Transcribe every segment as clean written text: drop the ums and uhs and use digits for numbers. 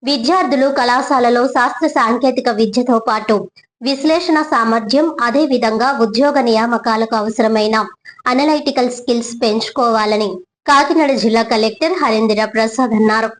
విద్యార్థులు కళాశాలలో శాస్త్ర సాంకేతిక విద్యతో పాటు విశ్లేషణ సామర్థ్యం, అదే విధంగా ఉద్యోగ నియామకాలకు అవసరమైన అనలైటికల్ స్కిల్స్ పెంచుకోవాలని కాకినాడ జిల్లా కలెక్టర్ హరీంద్ర ప్రసాద్ అన్నారు.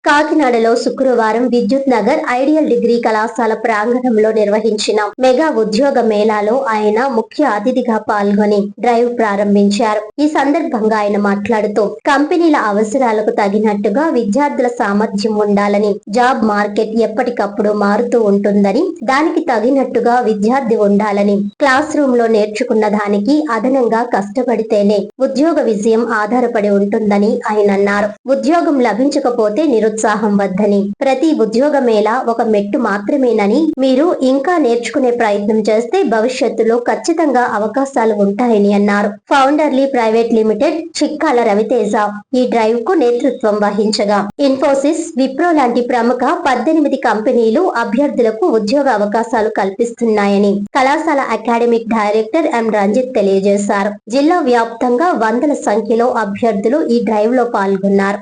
కాకినాడలో శుక్రవారం విద్యుత్ నగర్ ఐడియల్ డిగ్రీ కళాశాల ప్రాంగణంలో నిర్వహించిన మెగా ఉద్యోగ మేళాలో ఆయన ముఖ్య అతిథిగా పాల్గొని డ్రైవ్ ప్రారంభించారు. ఈ సందర్భంగా ఆయన మాట్లాడుతూ కంపెనీల అవసరాలకు తగినట్టుగా విద్యార్థుల సామర్థ్యం ఉండాలని, జాబ్ మార్కెట్ ఎప్పటికప్పుడు మారుతూ ఉంటుందని, దానికి తగినట్టుగా విద్యార్థి ఉండాలని, క్లాస్ రూమ్ లో నేర్చుకున్న దానికి అదనంగా కష్టపడితేనే ఉద్యోగ విజయం ఆధారపడి ఉంటుందని ఆయన అన్నారు. ఉద్యోగం లభించకపోతే ఉత్సాహం వద్దని, ప్రతి ఉద్యోగ మేళ ఒక మెట్టు మాత్రమేనని, మీరు ఇంకా నేర్చుకునే ప్రయత్నం చేస్తే భవిష్యత్తులో ఖచ్చితంగా అవకాశాలు ఉంటాయని అన్నారు. ఫౌండర్లీ ప్రైవేట్ లిమిటెడ్ చిక్కాల రవితేజ ఈ డ్రైవ్ కు నేతృత్వం వహించగా, ఇన్ఫోసిస్, విప్రో లాంటి ప్రముఖ 18 కంపెనీలు అభ్యర్థులకు ఉద్యోగ అవకాశాలు కల్పిస్తున్నాయని కళాశాల అకాడమిక్ డైరెక్టర్ ఎం రంజిత్ తెలియజేశారు. జిల్లా వ్యాప్తంగా వందల సంఖ్యలో అభ్యర్థులు ఈ డ్రైవ్ లో పాల్గొన్నారు.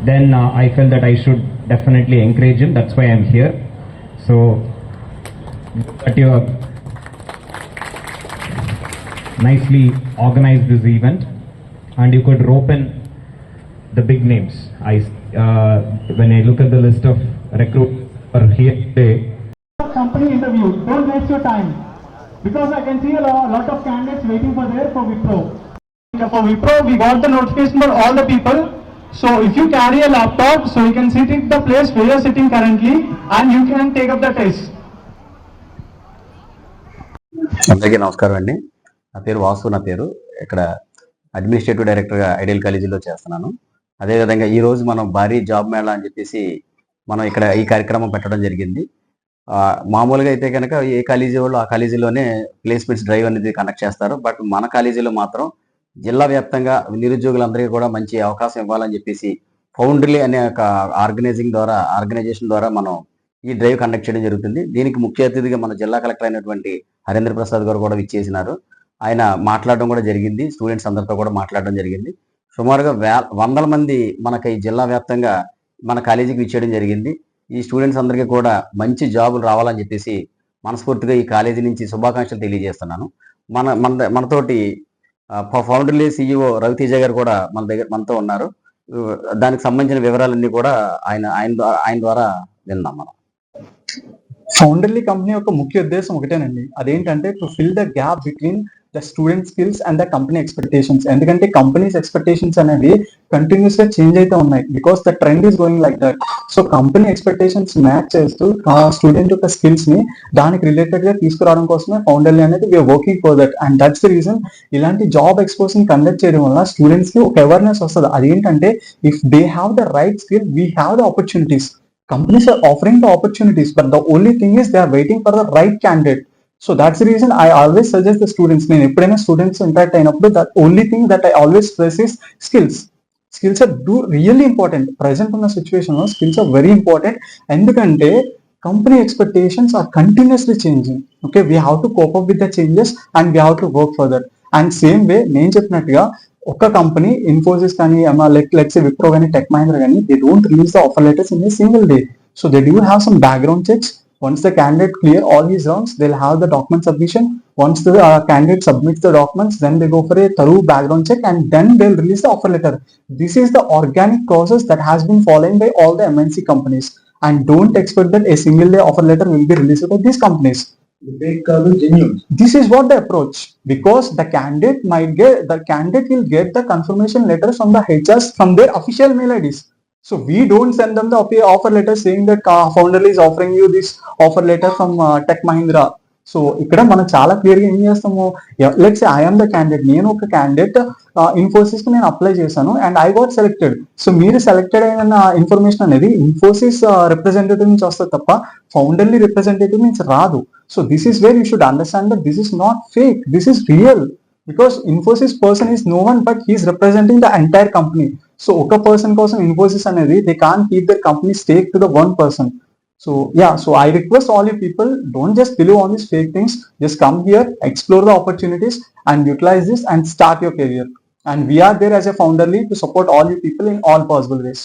Then I felt that I should definitely encourage him. That's why I'm here. So, that you have nicely organized this event, and you could rope in the big names. When I look at the list of recruits are here today. Company interview. Don't waste your time, because I can see a lot of candidates waiting for Wipro. For Wipro, we got the notification for all the people. So if you carry a laptop, so you can sit in the place where you are sitting currently, and you can take up the test. అందరికీ నమస్కారం అండి. నా పేరు వాసు. నా పేరు ఇక్కడ administrative డైరెక్టర్గా ideal కాలేజీలో చేస్తున్నాను. అదేవిధంగా ఈరోజు మనం భారీ జాబ్ మేళా అని చెప్పేసి మనం ఇక్కడ ఈ కార్యక్రమం పెట్టడం జరిగింది. మామూలుగా అయితే కనుక ఏ కాలేజీ వాళ్ళు ఆ కాలేజీలోనే ప్లేస్మెంట్స్ డ్రైవ్ అనేది కండక్ట్ చేస్తారు. బట్ మన కాలేజీలో మాత్రం జిల్లా వ్యాప్తంగా నిరుద్యోగులందరికీ కూడా మంచి అవకాశం ఇవ్వాలని చెప్పేసి ఫౌండర్లీ అనే ఒక ఆర్గనైజేషన్ ద్వారా మనం ఈ డ్రైవ్ కండక్ట్ చేయడం జరుగుతుంది. దీనికి ముఖ్య అతిథిగా మన జిల్లా కలెక్టర్ అయినటువంటి హరీంద్ర ప్రసాద్ గారు కూడా విచ్చేసినారు. ఆయన మాట్లాడడం కూడా జరిగింది. స్టూడెంట్స్ అందరితో కూడా మాట్లాడడం జరిగింది. సుమారుగా వందల మంది మనకి ఈ జిల్లా వ్యాప్తంగా మన కాలేజీకి విచ్చేయడం జరిగింది. ఈ స్టూడెంట్స్ అందరికీ కూడా మంచి జాబులు రావాలని చెప్పేసి మనస్ఫూర్తిగా ఈ కాలేజీ నుంచి శుభాకాంక్షలు తెలియజేస్తున్నాను. మనతోటి ఫౌండర్లీ CEO రవితేజ గారు కూడా మనతో ఉన్నారు. దానికి సంబంధించిన వివరాలన్నీ కూడా ఆయన ద్వారా విందాం. మనం ఫౌండర్లీ కంపెనీ యొక్క ముఖ్య ఉద్దేశం ఒకటేనండి. అదేంటంటే to fill the gap between the student skills and the company expectations. ఎందుకంటే కంపెనీస్ ఎక్స్పెక్టేషన్స్ అనేవి కంటిన్యూస్ గా చేంజ్ అయితే ఉన్నాయి, because the trend is going like that. So company expectations match చేస్తూ ఆ స్టూడెంట్ యొక్క స్కిల్స్ ని దానికి రిలేటెడ్ గా తీసుకురావడం కోసమే ఫౌండర్లీ అనేది we are working for that. And that's the reason ఇలాంటి జాబ్ ఎక్స్పోజింగ్ కండక్ట్ చేయడం వల్ల స్టూడెంట్స్ కి ఒక అవేర్నెస్ వస్తుంది. అదేంటంటే if they have the right skill, we have the opportunities. Companies are offering the opportunities, but the only thing is they are waiting for the right candidate. So that's the reason I always suggest the students, నేను ఎప్పుడైనా students interact అయినప్పుడు that only thing that I always stress is skills. Skills are really important. Present ఉన్న situation లో skills are very important. ఎందుకంటే company expectations are continuously changing. Okay, we have to cope up with the changes and we have to work for that. And same way నేను చెప్పినట్టుగా ఒక company Infosys కానీ let's say Wipro కానీ tech Mahindra కానీ they don't release the offer letters in a single day. So they do have some background checks. Once the candidate clear all his rounds, they'll have the document submission. Once the candidate submits the documents, then they go for a thorough background check and then they'll release the offer letter. This is the organic process that has been followed by all the MNC companies. And don't expect that a single day offer letter will be released by these companies. This is what the approach, because the candidate will get the confirmation letter from the HRs from their official mail IDs. So we don't send them the offer letter saying that Founderly is offering you this offer letter from Tech Mahindra. So ఇక్కడ మనం చాలా క్లియర్గా ఏం చేస్తాము, let's I am the candidate, నేను ఒక candidate Infosys కి నేను అప్లై చేశాను and I got selected. So మీరు సెలెక్టెడ్ అయిన ఇన్ఫర్మేషన్ అనేది ఇన్ఫోసిస్ రిప్రజెంటేటివ్ నుంచి వస్తుంది తప్ప ఫౌండర్లీ రిప్రజెంటేటివ్ నుంచి రాదు. So this is where you should understand that this is not fake, this is real. Because Infosys person is no one but he is representing the entire company. So ఒక person కోసం ఇన్ఫోసిస్ అనేది they can keep their company stake to the one person. So yeah, so I request all you people, don't just believe on these fake things. Just come here, explore the opportunities and utilize this and start your career. And we are there as a Founderly to support all you people in all possible ways.